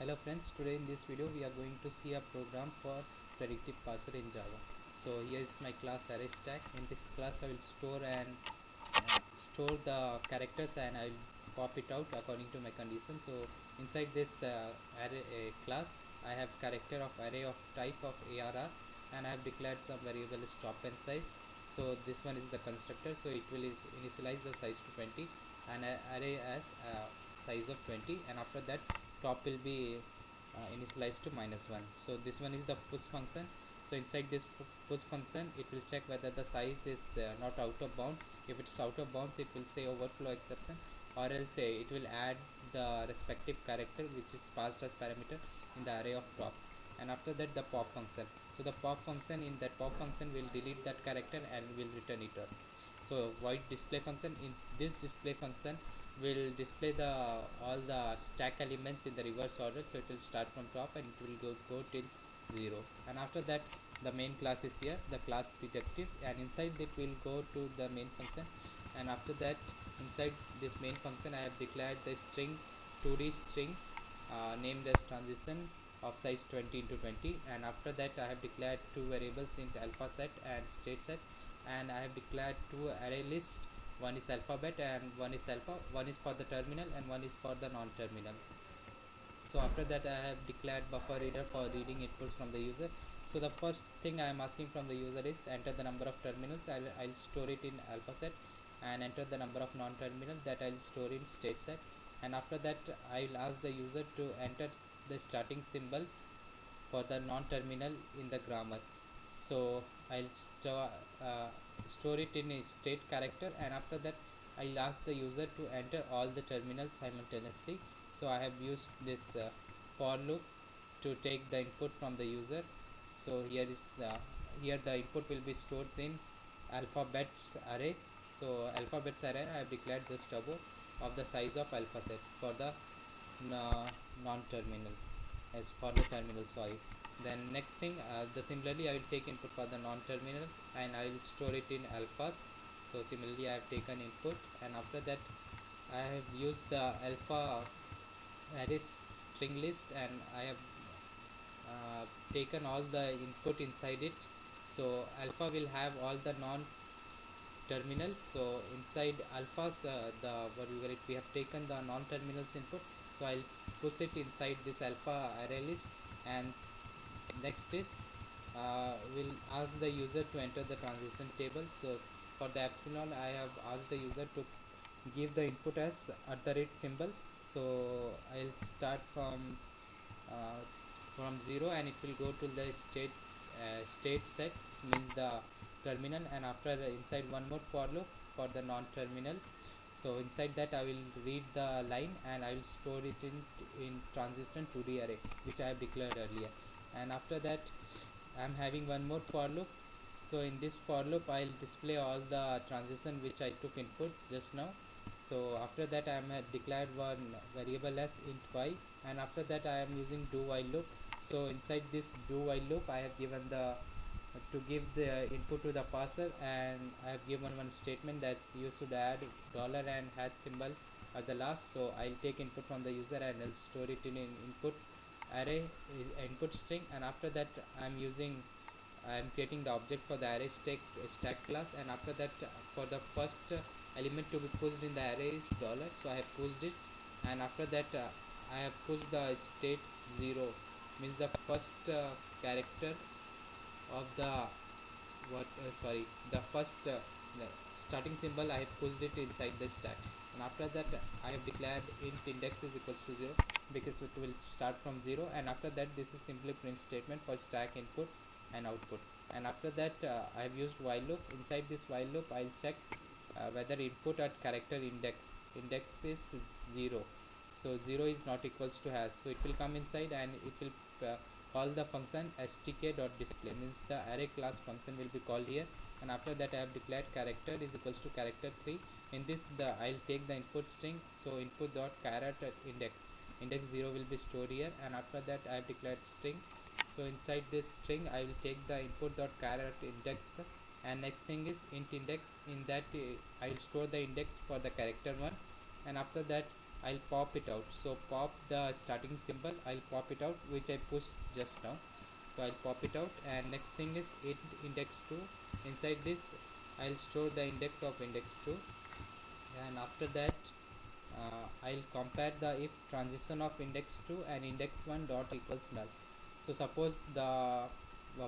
Hello friends, today in this video we are going to see a program for predictive parser in Java. So here is my class array stack. In this class I will store the characters and I will pop it out according to my condition. So inside this array class I have character of array of type of ARR, and I have declared some variable top and size. So this one is the constructor, so it will initialize the size to 20 and array as size of 20, and after that top will be initialized to -1. So this one is the push function. So inside this push function it will check whether the size is not out of bounds. If it's out of bounds it will say overflow exception, or else it will add the respective character which is passed as parameter in the array of top. And after that the pop function. So the pop function, in that pop function will delete that character and will return it out. So void display function, in this display function will display the all the stack elements in the reverse order. So it will start from top and it will go till 0. And after that the main class is here, the class Predictive, and inside it will go to the main function. And after that inside this main function I have declared the string 2D string named as transition of size 20 into 20. And after that I have declared two variables in alpha set and state set, and I have declared two array lists. One is alphabet and one is alpha. One is for the terminal and one is for the non-terminal. So after that I have declared buffer reader for reading inputs from the user. So the first thing I am asking from the user is enter the number of terminals. I'll store it in alpha set, and enter the number of non-terminal, that I'll store in state set. And after that I will ask the user to enter the starting symbol for the non-terminal in the grammar. So I'll store it in a state character, and after that I'll ask the user to enter all the terminals simultaneously. So I have used this for loop to take the input from the user. So here the input will be stored in alphabets array. So alphabets array I have declared just above of the size of alpha set for the non-terminal, as for the terminal, sorry. Then next thing, similarly I will take input for the non-terminal and I will store it in alphas. So similarly I have taken input, and after that I have used the alpha array string list, and I have taken all the input inside it. So alpha will have all the non terminal. So inside alphas, we have taken the non-terminals input. So I'll push it inside this alpha array list. And next is we'll ask the user to enter the transition table. So for the epsilon I have asked the user to give the input as @ symbol. So I'll start uh, from 0 and it will go to the state set, means the terminal, and after inside one more for loop for the non-terminal. So inside that I will read the line and I will store it in transition 2D array which I have declared earlier. And after that I am having one more for loop. So in this for loop I'll display all the transition which I took input just now. So after that I am declared one variable as int y, and after that I am using do while loop. So inside this do while loop I have given the to give the input to the parser, and I have given one statement that you should add dollar and hash symbol at the last. So I'll take input from the user and I'll store it in an input array is input string. And after that I'm creating the object for the array stack class, and after that for the first element to be pushed in the array is dollar. So I have pushed it, and after that I have pushed the state 0, means the first character of the the first the starting symbol. I have pushed it inside the stack, and after that I have declared int index is equals to 0 because it will start from 0. And after that this is simply print statement for stack input and output. And after that I have used while loop. Inside this while loop I'll check whether input at character index is 0. So 0 is not equals to hash, so it will come inside and it will call the function stk.display, means the array class function will be called here. And after that I have declared character is equals to character 3. In this I'll take the input string. So input dot character index 0 will be stored here, and after that I have declared string. So inside this string I will take the input dot character index, and next thing is int index. In that I will store the index for the character 1, and after that I'll pop it out. So pop the starting symbol, I'll pop it out, which I pushed just now. So I'll pop it out, and next thing is index 2. Inside this I'll store the index of index 2, and after that I'll compare the if transition of index 2 and index 1 dot equals null. So suppose the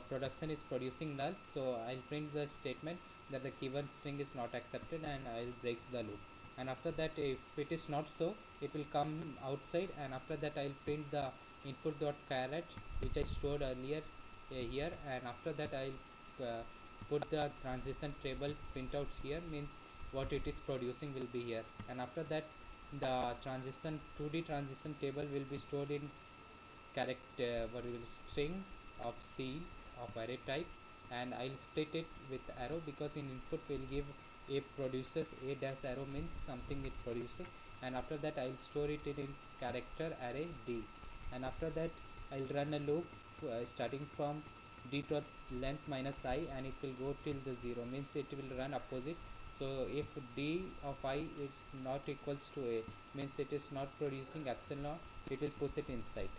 production is producing null, so I'll print the statement that the given string is not accepted, and I'll break the loop. And after that, if it is not so, it will come outside, and after that I'll print the input dot caret, which I stored earlier here, and after that I'll put the transition table printouts here, means what it is producing will be here. And after that, the transition 2D transition table will be stored in character string of C of array type, and I'll split it with arrow, because in input will give a produces, a dash arrow means something it produces, and after that I'll store it in character array D. And after that I'll run a loop starting from d dot length minus I, and it will go till the 0, means it will run opposite. So if d of I is not equals to a, means it is not producing epsilon, it will push it inside.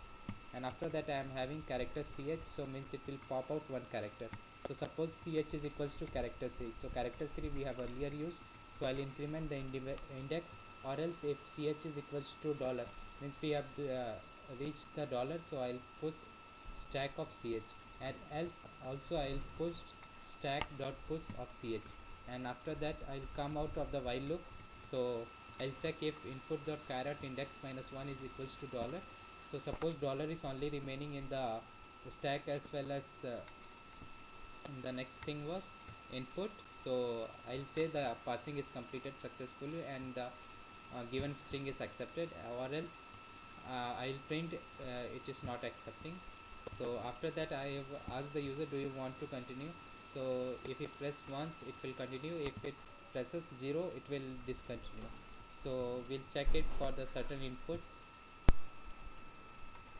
And after that I am having character ch, so means it will pop out one character. So suppose ch is equals to character 3, so character 3 we have earlier used, so I'll increment the index, or else if ch is equals to dollar, means we have reached the dollar, so I'll push stack of ch, and else also I'll push stack dot push of ch. And after that I'll come out of the while loop, so I'll check if input dot caret index minus 1 is equals to dollar. So suppose dollar is only remaining in the stack, as well as the next thing was input, so I'll say the parsing is completed successfully, and the given string is accepted, or else I'll print it is not accepting. So after that I have asked the user, do you want to continue? So if he press once, it will continue. If it presses 0, it will discontinue. So we'll check it for the certain inputs.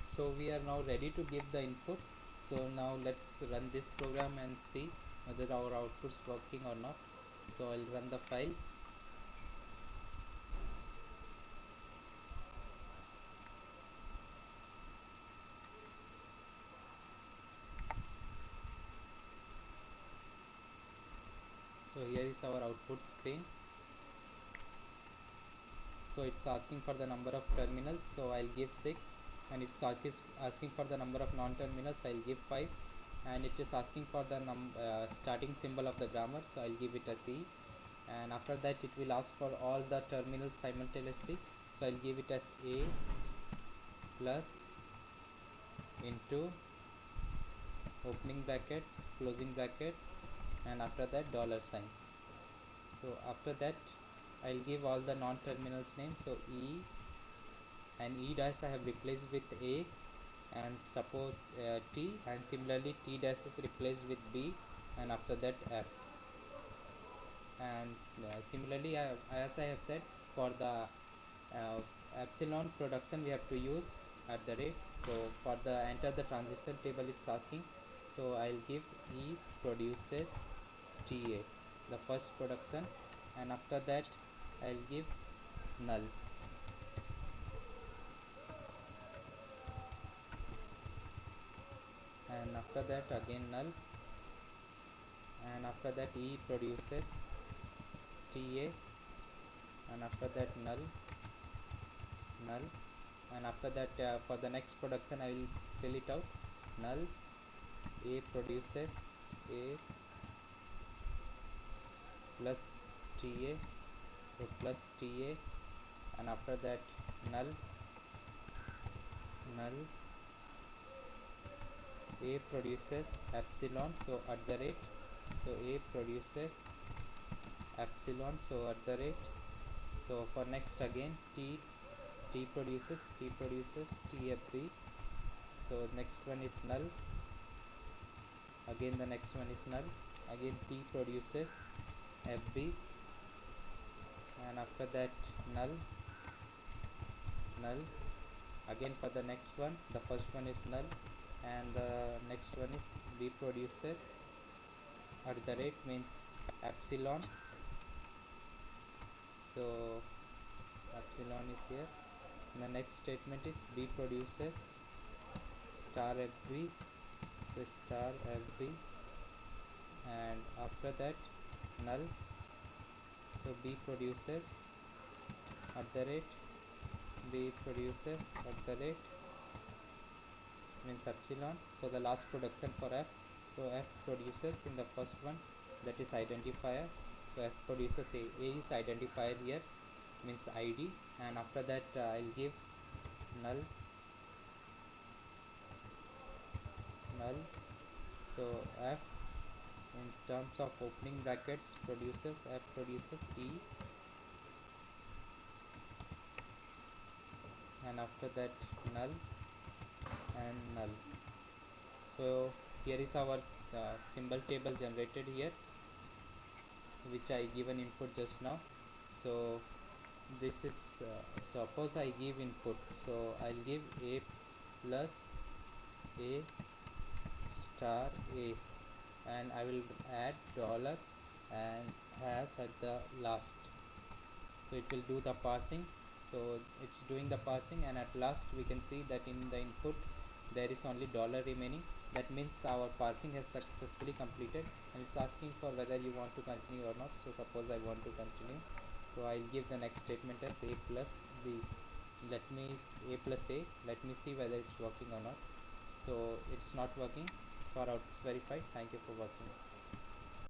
So we are now ready to give the input. So now let's run this program and see whether our output's working or not. So I'll run the file. So here is our output screen. So it's asking for the number of terminals, so I'll give 6, and it's asking for the number of non-terminals, I'll give 5, and it is asking for the starting symbol of the grammar, so I'll give it a C. And after that it will ask for all the terminals simultaneously, so I'll give it as A plus into opening brackets, closing brackets, and after that dollar sign. So after that I'll give all the non-terminals name, so E, and E dash I have replaced with A, and suppose T, and similarly T dash is replaced with B, and after that F. And similarly as I have said, for the epsilon production we have to use at the rate. So for the enter the transition table it's asking, so I'll give E produces TA, the first production, and after that I'll give null. And after that again null, and after that E produces TA, and after that null, and after that for the next production I will fill it out, null, A produces A plus TA, so plus TA, and after that null, A produces epsilon, so at the rate, so A produces epsilon, so at the rate. So for next again T produces TFB, so next one is null, again the next one is null, again T produces FB, and after that null, again for the next one, the first one is null, and the next one is B produces at the rate, means epsilon, so epsilon is here, The next statement is b produces star fb, so star fb, and after that null, so b produces at the rate, b produces at the rate means epsilon, so the last production for f, so f produces in the first one, that is identifier, so f produces a is identifier here, means id, and after that I'll give null, null, so f in terms of opening brackets produces, f produces e, and after that null and null. So here is our symbol table generated here, which I given input just now. So this is suppose I give input, so I'll give a plus a star a, and I will add dollar and has at the last, so it will do the parsing, so it's doing the parsing, and at last we can see that in the input there is only dollar remaining. That means our parsing has successfully completed, and it's asking for whether you want to continue or not. So suppose I want to continue, so I'll give the next statement as a plus b, let me a plus a, let me see whether it's working or not. So it's not working, so our output is verified. Thank you for watching.